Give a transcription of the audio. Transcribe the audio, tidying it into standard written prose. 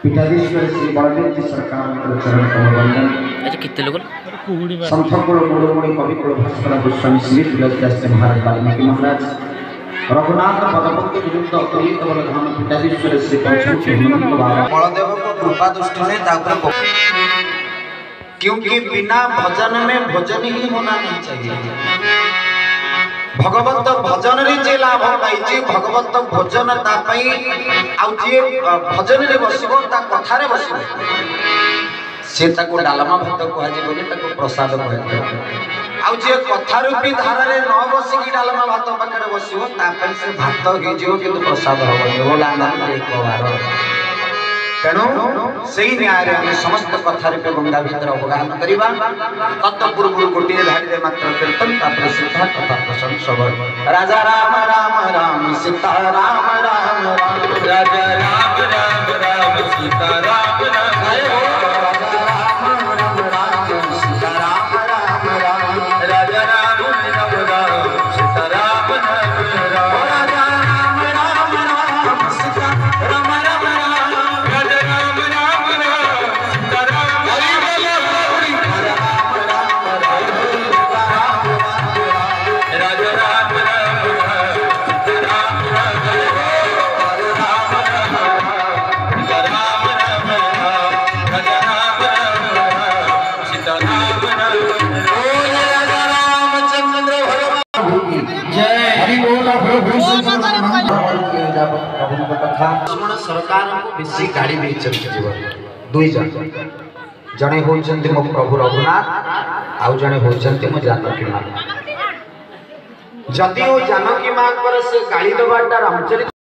पीठाधीश्वर श्री बलदेव जी सरकार चरण कमल संथकुल मूलमुड़ी कविकुल भास्कर गोस्वामी श्री तुलसीदास महाराज वाल्मीकि महाराज रघुनाथ पदपति विरुद्ध अतिरिक्त बलधाम पीठाधीश्वर श्री बलदेव को कृपा दृष्टि में क्योंकि बिना भजन में भोजन ही होना नहीं चाहिए। भगवत भजन रे जे लाभ पाई भगवत भोजन तापाई आउ जे भजन रे बसिबो ता कथा रे बसिबो से ताको डालमा भात कहै जे बोली ताको प्रसाद कहै आउ जे कथा रूपी धारा रे न बसि की डालमा भात पकड़े बसिबो ता पई से भात हे जो किंतु प्रसाद होबो होला ना एक बार तेणु सही न्याय रे हम समस्त कथा रूपे गंगा भीतर अवगाहन करिबा तत्व पूर्व गोटे धाड़ी रे मात्र कीर्तन तापर सीधा कथा प्रसंग सब राजा राम राम राम सीता राम राम राम राजा राम राम राम सीता राम राम राजा राम राम राम सीता राम राम राम राजा राम राम राम सीता राम राम राम राजा राम राम राम सीता राम राम सरकार बेसी गाड़ी जीवन दुई जन जड़े होती मो प्रभु रघुनाथ आउ जड़े होती मो जानकी माँ जदि जानकी माँ से गाड़ी दबाटा रामचरित